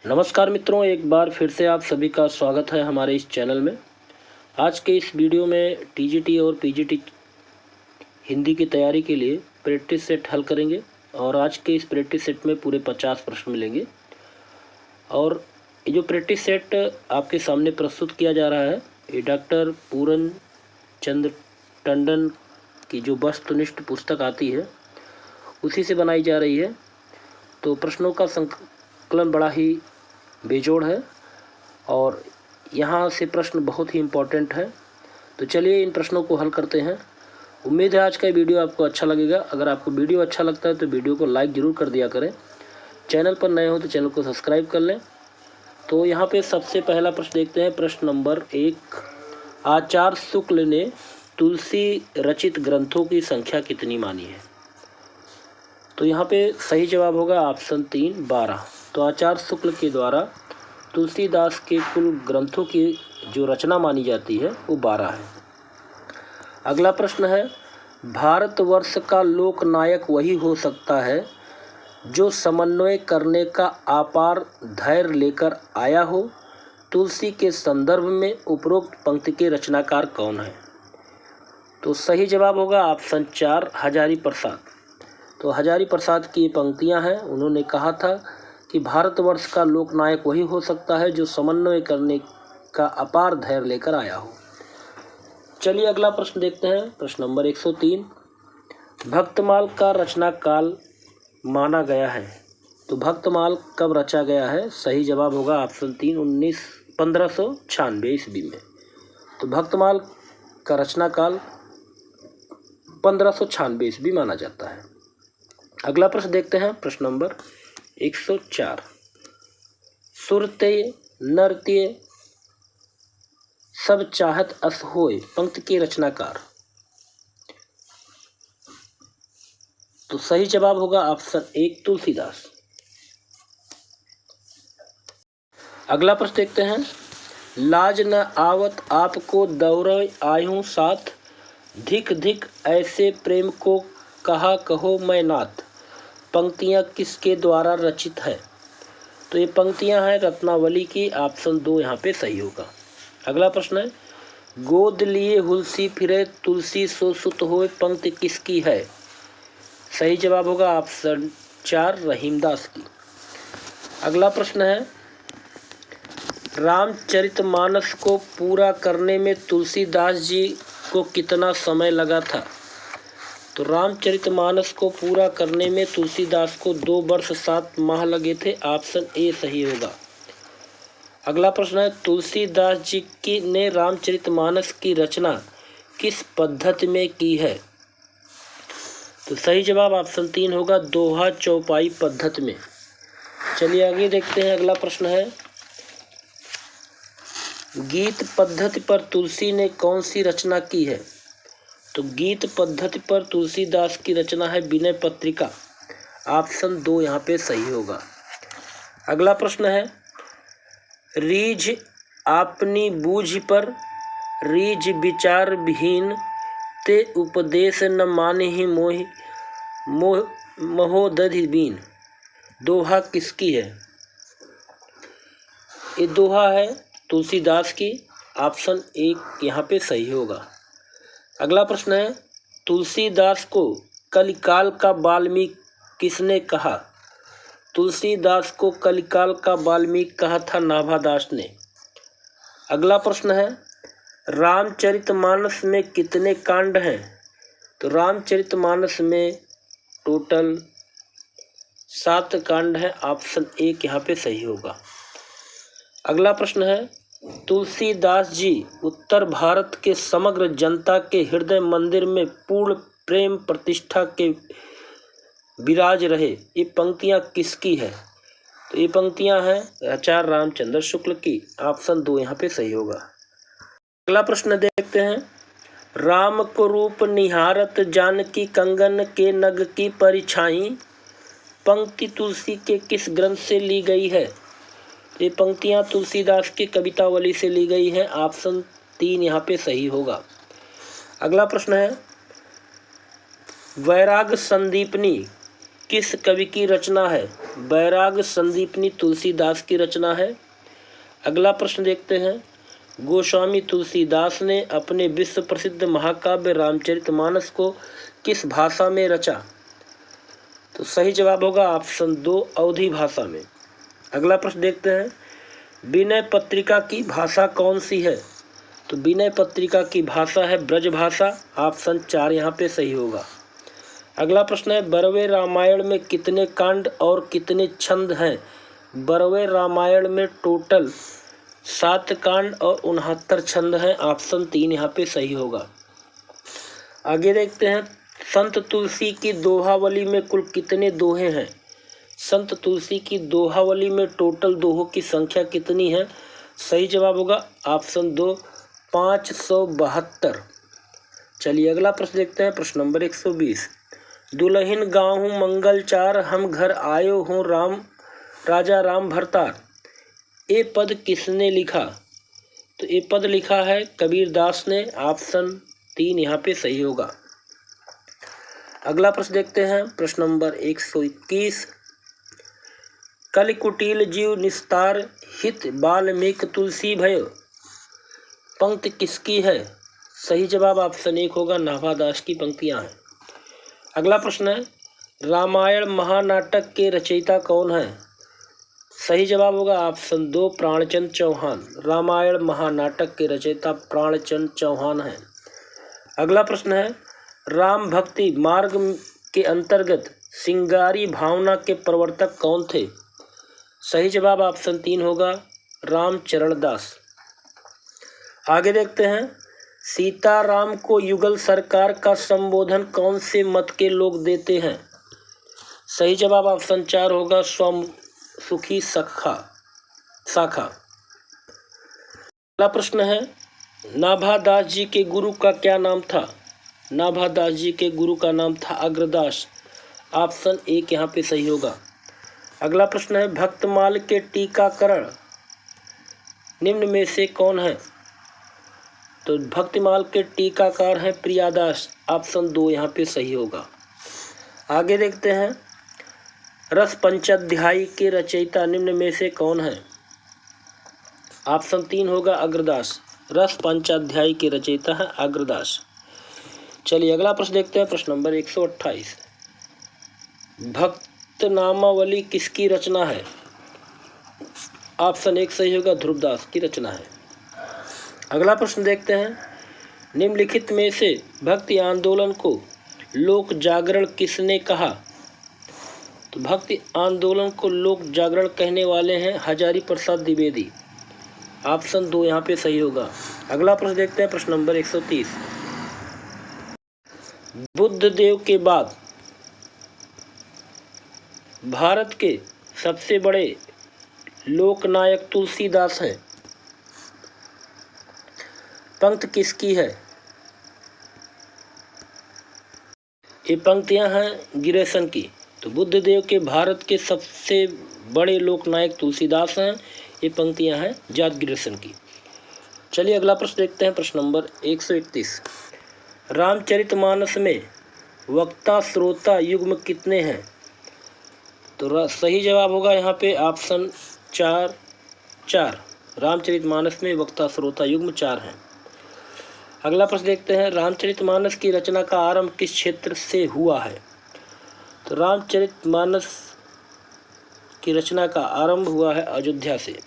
नमस्कार मित्रों, एक बार फिर से आप सभी का स्वागत है हमारे इस चैनल में। आज के इस वीडियो में टीजीटी और पीजीटी हिंदी की तैयारी के लिए प्रैक्टिस सेट हल करेंगे और आज के इस प्रैक्टिस सेट में पूरे 50 प्रश्न मिलेंगे। और ये जो प्रैक्टिस सेट आपके सामने प्रस्तुत किया जा रहा है, ये डॉक्टर पूरन चंद्र टंडन की जो वस्तुनिष्ठ पुस्तक आती है उसी से बनाई जा रही है। तो प्रश्नों का संकलन बड़ा ही बेजोड़ है और यहाँ से प्रश्न बहुत ही इम्पोर्टेंट है। तो चलिए इन प्रश्नों को हल करते हैं। उम्मीद है आज का वीडियो आपको अच्छा लगेगा। अगर आपको वीडियो अच्छा लगता है तो वीडियो को लाइक ज़रूर कर दिया करें। चैनल पर नए हो तो चैनल को सब्सक्राइब कर लें। तो यहाँ पे सबसे पहला प्रश्न देखते हैं। प्रश्न नंबर 1, आचार्य शुक्ल ने तुलसी रचित ग्रंथों की संख्या कितनी मानी है? तो यहाँ पे सही जवाब होगा ऑप्शन 3, 12। तो आचार्य शुक्ल के द्वारा तुलसीदास के कुल ग्रंथों की जो रचना मानी जाती है वो 12 है। अगला प्रश्न है, भारतवर्ष का लोकनायक वही हो सकता है जो समन्वय करने का अपार धैर्य लेकर आया हो। तुलसी के संदर्भ में उपरोक्त पंक्ति के रचनाकार कौन है? तो सही जवाब होगा ऑप्शन 4, हजारी प्रसाद। तो हजारी प्रसाद की ये पंक्तियाँ हैं। उन्होंने कहा था कि भारतवर्ष का लोकनायक वही हो सकता है जो समन्वय करने का अपार धैर्य लेकर आया हो। चलिए अगला प्रश्न देखते हैं। प्रश्न नंबर 103, भक्तमाल का रचना काल माना गया है। तो भक्तमाल कब रचा गया है? सही जवाब होगा ऑप्शन 3, 1596 ईस्वी में। तो भक्तमाल का रचना काल 1596 ईस्वी माना जाता है। अगला प्रश्न देखते हैं। प्रश्न नंबर 104, सुरते नृत्य सब चाहत अस होय पंक्ति के रचनाकार। तो सही जवाब होगा ऑप्शन 1, तुलसीदास। अगला प्रश्न देखते हैं। लाज न आवत आपको दौड़े आयूं साथ, धिक धिक ऐसे प्रेम को कहा कहो मैं नाथ। पंक्तियाँ किसके द्वारा रचित है? तो ये पंक्तियाँ हैं रत्नावली की। ऑप्शन 2 यहाँ पे सही होगा। अगला प्रश्न है, गोद लिए हुलसी फिरे तुलसी सो सुत होए पंक्ति किसकी है? सही जवाब होगा ऑप्शन 4, रहीमदास की। अगला प्रश्न है, रामचरितमानस को पूरा करने में तुलसीदास जी को कितना समय लगा था? तो रामचरितमानस को पूरा करने में तुलसीदास को 2 वर्ष 7 माह लगे थे। ऑप्शन ए सही होगा। अगला प्रश्न है, तुलसीदास जी ने रामचरितमानस की रचना किस पद्धति में की है? तो सही जवाब ऑप्शन 3 होगा, दोहा चौपाई पद्धति में। चलिए आगे देखते हैं। अगला प्रश्न है, गीत पद्धति पर तुलसी ने कौन सी रचना की है? तो गीत पद्धति पर तुलसीदास की रचना है विनय पत्रिका। ऑप्शन 2 यहाँ पे सही होगा। अगला प्रश्न है, रीझ आपनी बूझ पर रीझ विचार विहीन ते उपदेश न माने ही महोदधि बीन। दोहा किसकी है? ये दोहा है तुलसीदास की। ऑप्शन 1 यहाँ पे सही होगा। अगला प्रश्न है, तुलसीदास को कलिकाल का वाल्मीकि किसने कहा? तुलसीदास को कलिकाल का वाल्मीकि कहा था नाभादास ने। अगला प्रश्न है, रामचरितमानस में कितने कांड हैं? तो रामचरितमानस में टोटल 7 कांड हैं। ऑप्शन 1 यहाँ पे सही होगा। अगला प्रश्न है, तुलसीदास जी उत्तर भारत के समग्र जनता के हृदय मंदिर में पूर्ण प्रेम प्रतिष्ठा के विराज रहे। ये पंक्तियाँ किसकी है? तो ये पंक्तियाँ हैं आचार्य रामचंद्र शुक्ल की। ऑप्शन 2 यहाँ पे सही होगा। अगला प्रश्न देखते हैं, राम को रूप निहारत जानकी कंगन के नग की परिछाई। पंक्ति तुलसी के किस ग्रंथ से ली गई है? ये पंक्तियाँ तुलसीदास की कवितावली से ली गई हैं। ऑप्शन 3 यहाँ पे सही होगा। अगला प्रश्न है, वैराग संदीपनी किस कवि की रचना है? बैराग संदीपनी तुलसीदास की रचना है। अगला प्रश्न देखते हैं, गोस्वामी तुलसीदास ने अपने विश्व प्रसिद्ध महाकाव्य रामचरितमानस को किस भाषा में रचा? तो सही जवाब होगा ऑप्शन 2 अवधी भाषा में। अगला प्रश्न देखते हैं, विनय पत्रिका की भाषा कौन सी है? तो विनय पत्रिका की भाषा है ब्रज भाषा। ऑप्शन 4 यहाँ पे सही होगा। अगला प्रश्न है, बरवे रामायण में कितने कांड और कितने छंद हैं? बरवे रामायण में टोटल 7 कांड और 69 छंद हैं। ऑप्शन 3 यहाँ पे सही होगा। आगे देखते हैं, संत तुलसी की दोहावली में कुल कितने दोहे हैं? संत तुलसी की दोहावली में टोटल दोहों की संख्या कितनी है? सही जवाब होगा ऑप्शन 2 572। चलिए अगला प्रश्न देखते हैं, प्रश्न नंबर 120। दुल्हन गाँव मंगल चार, हम घर आयो हूँ राम राजा राम भरतार। ये पद किसने लिखा? तो ये पद लिखा है कबीरदास ने। ऑप्शन 3 यहाँ पे सही होगा। अगला प्रश्न देखते हैं, प्रश्न नंबर 121। कल कुटिल जीव निस्तार, हित बाल्मीकि तुलसी भयो। पंक्ति किसकी है? सही जवाब ऑप्शन 1 होगा, नाभादास की पंक्तियां हैं। अगला प्रश्न है, रामायण महानाटक के रचयिता कौन है? सही जवाब होगा ऑप्शन 2 प्राणचंद चौहान। रामायण महानाटक के रचयिता प्राणचंद चौहान हैं। अगला प्रश्न है, राम भक्ति मार्ग के अंतर्गत सिंगारी भावना के प्रवर्तक कौन थे? सही जवाब ऑप्शन 3 होगा, रामचरण दास। आगे देखते हैं, सीताराम को युगल सरकार का संबोधन कौन से मत के लोग देते हैं? सही जवाब ऑप्शन 4 होगा, स्वम सुखी शाखा। अगला प्रश्न है, नाभादास जी के गुरु का क्या नाम था? नाभादास जी के गुरु का नाम था अग्रदास। ऑप्शन 1 यहाँ पे सही होगा। अगला प्रश्न है, भक्तमाल के टीकाकरण निम्न में से कौन है? तो भक्तिमाल के टीकाकार हैं प्रियादास। ऑप्शन 2 यहाँ पे सही होगा। आगे देखते हैं, रस पंचाध्यायी के रचयिता निम्न में से कौन है? ऑप्शन 3 होगा, अग्रदास। रस पंचाध्यायी के रचयिता है अग्रदास। चलिए अगला प्रश्न देखते हैं, प्रश्न नंबर 128। भक्तनामावली किसकी रचना है? ऑप्शन 1 सही होगा, ध्रुवदास की रचना है। अगला प्रश्न देखते हैं, निम्नलिखित में से भक्ति आंदोलन को लोक जागरण किसने कहा? तो भक्ति आंदोलन को लोक जागरण कहने वाले हैं हजारी प्रसाद द्विवेदी। ऑप्शन 2 यहाँ पे सही होगा। अगला प्रश्न देखते हैं, प्रश्न नंबर 130। बुद्ध देव के बाद भारत के सबसे बड़े लोकनायक तुलसीदास हैं। पंक्ति किसकी है? ये पंक्तियां हैं गिरेसन की। तो बुद्ध देव के भारत के सबसे बड़े लोकनायक तुलसीदास हैं। ये पंक्तियां हैं जात गिरेसन की। चलिए अगला प्रश्न देखते हैं, प्रश्न नंबर 131। रामचरितमानस में वक्ता श्रोता युग्म कितने हैं? तो सही जवाब होगा यहाँ पे ऑप्शन 4। रामचरितमानस में वक्ता श्रोता युग्म 4 हैं। अगला प्रश्न देखते हैं, रामचरितमानस की रचना का आरंभ किस क्षेत्र से हुआ है? तो रामचरितमानस की रचना का आरंभ हुआ है अयोध्या से।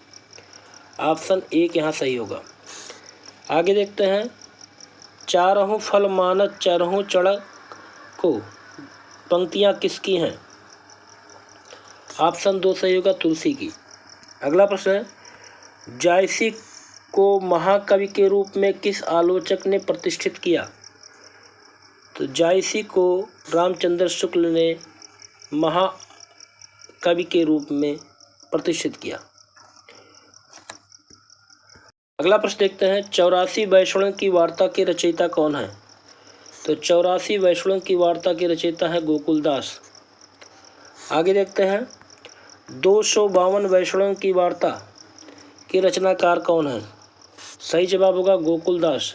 ऑप्शन 1 यहाँ सही होगा। आगे देखते हैं, चारहों फल मानत चारहों चढ़क को पंक्तियाँ किसकी हैं? ऑप्शन 2 सही होगा, तुलसी की। अगला प्रश्न है, जायसी को महाकवि के रूप में किस आलोचक ने प्रतिष्ठित किया? तो जायसी को रामचंद्र शुक्ल ने महाकवि के रूप में प्रतिष्ठित किया। अगला प्रश्न देखते हैं, 84 वैष्णव की वार्ता के रचयिता कौन है? तो 84 वैष्णव की वार्ता के रचयिता है गोकुलदास। आगे देखते हैं, 252 वैष्णव की वार्ता के रचनाकार कौन है? सही जवाब होगा गोकुलदास।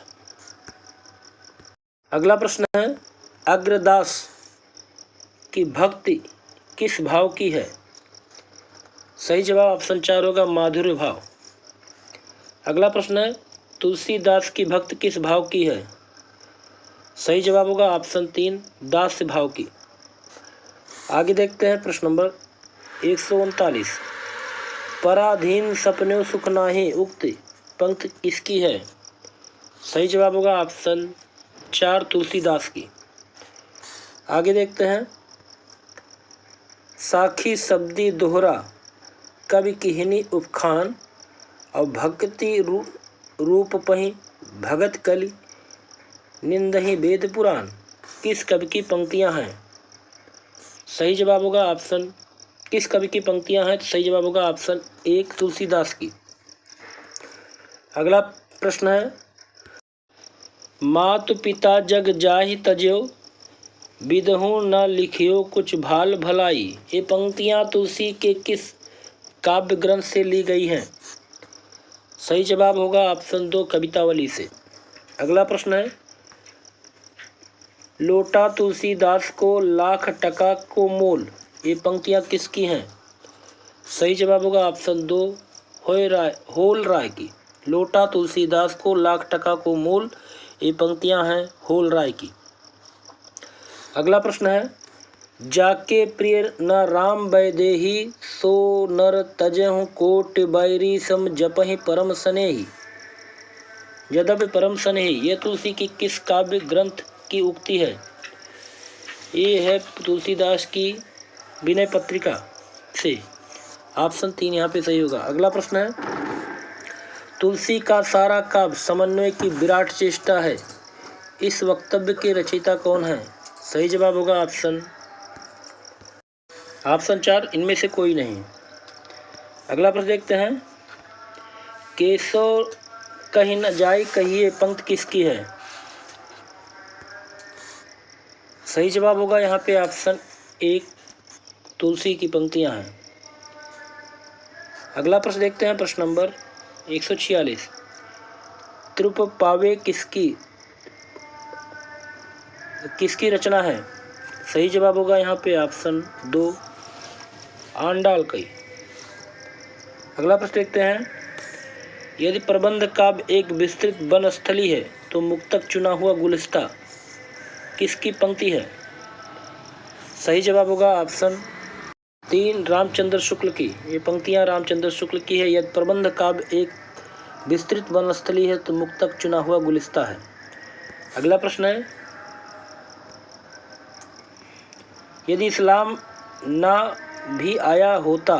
अगला प्रश्न है, अग्रदास की भक्ति किस भाव की है? सही जवाब ऑप्शन 4 होगा माधुर्य भाव। अगला प्रश्न है तुलसीदास की भक्त किस भाव की है? सही जवाब होगा ऑप्शन 3 दास्य भाव की। आगे देखते हैं प्रश्न नंबर 139। पराधीन सपने सुख नाहि उक्त पंक्ति किसकी है? सही जवाब होगा ऑप्शन 4 तुलसीदास की। आगे देखते हैं साखी शब्दी दोहरा कवि किहनी उपखान और भक्ति रूप पही भगत कली निंदहि वेद पुराण किस कवि की पंक्तियां हैं? सही जवाब होगा ऑप्शन किस कवि की पंक्तियां हैं? तो सही जवाब होगा ऑप्शन 1 तुलसीदास की। अगला प्रश्न है मातु पिता जग जाहि तज्यो विदहु न लिखियो कुछ भाल भलाई ये पंक्तियां तुलसी के किस काव्य ग्रंथ से ली गई हैं? सही जवाब होगा ऑप्शन 2 कवितावली से। अगला प्रश्न है लोटा तुलसीदास को लाख टका को मोल ये पंक्तियां किसकी हैं? सही जवाब होगा ऑप्शन 2 होल राय की। लोटा तुलसीदास को लाख टका को मोल ये पंक्तियां हैं होल राय की। अगला प्रश्न है जाके प्रिय न राम वैदेही सो नर तजहु कोट बैरी सम जपहि परम स्नेही यद्यपि परम स्नेही ये तुलसी की किस काव्य ग्रंथ की उक्ति है? ये है तुलसीदास की विनय पत्रिका से। ऑप्शन 3 यहाँ पे सही होगा। अगला प्रश्न है तुलसी का सारा काव्य समन्वय की विराट चेष्टा है इस वक्तव्य के रचयिता कौन है? सही जवाब होगा ऑप्शन 4 इनमें से कोई नहीं। अगला प्रश्न देखते हैं केशव कहीं न जाए कहिए पंक्ति किसकी है? सही जवाब होगा यहाँ पे ऑप्शन 1 तुलसी की पंक्तियां हैं। अगला प्रश्न देखते हैं प्रश्न नंबर 146 त्रुप पावे किसकी रचना है? सही जवाब होगा यहाँ पे ऑप्शन 2 आंडाल की। अगला प्रश्न देखते हैं यदि प्रबंध काव्य एक विस्तृत वनस्थली है तो मुक्तक चुना हुआ गुलिस्ता किसकी पंक्ति है? सही जवाब होगा ऑप्शन 3 रामचंद्र शुक्ल की। ये पंक्तियां रामचंद्र शुक्ल की है। यदि प्रबंध काव्य एक विस्तृत वनस्थली है तो मुक्तक चुना हुआ गुलिस्ता है। अगला प्रश्न है यदि इस्लाम ना भी आया होता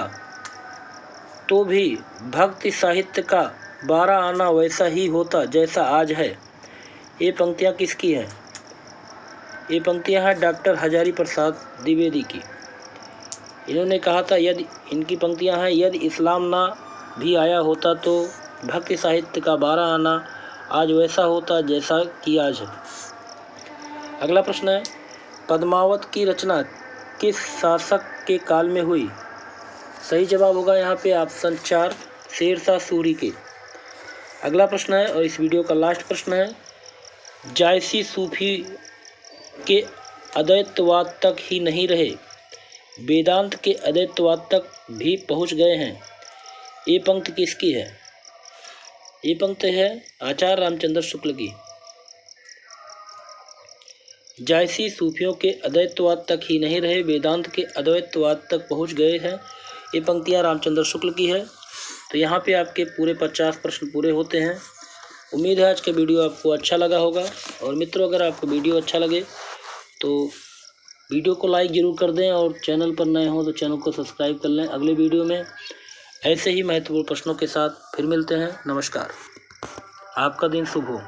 तो भी भक्ति साहित्य का 12 आना वैसा ही होता जैसा आज है ये पंक्तियां किसकी हैं? ये पंक्तियां हैं डॉक्टर हजारी प्रसाद द्विवेदी की। इन्होंने कहा था यदि इनकी पंक्तियां हैं यदि इस्लाम ना भी आया होता तो भक्ति साहित्य का 12 आना आज वैसा होता जैसा कि आज है। अगला प्रश्न है पद्मावत की रचना किस शासक के काल में हुई? सही जवाब होगा यहाँ पे ऑप्शन 4 शेरशाह सूरी के। अगला प्रश्न है और इस वीडियो का लास्ट प्रश्न है जायसी सूफी के अद्वैतवाद तक ही नहीं रहे वेदांत के अद्वैतवाद तक भी पहुँच गए हैं ये पंक्ति किसकी है? ये पंक्ति है आचार्य रामचंद्र शुक्ल की। जायसी सूफियों के अद्वैतवाद तक ही नहीं रहे वेदांत के अद्वैतवाद तक पहुंच गए हैं ये पंक्तियां रामचंद्र शुक्ल की है। तो यहाँ पे आपके पूरे 50 प्रश्न पूरे होते हैं। उम्मीद है आज का वीडियो आपको अच्छा लगा होगा। और मित्रों अगर आपको वीडियो अच्छा लगे तो वीडियो को लाइक ज़रूर कर दें और चैनल पर नए हों तो चैनल को सब्सक्राइब कर लें। अगले वीडियो में ऐसे ही महत्वपूर्ण प्रश्नों के साथ फिर मिलते हैं। नमस्कार। आपका दिन शुभ हो।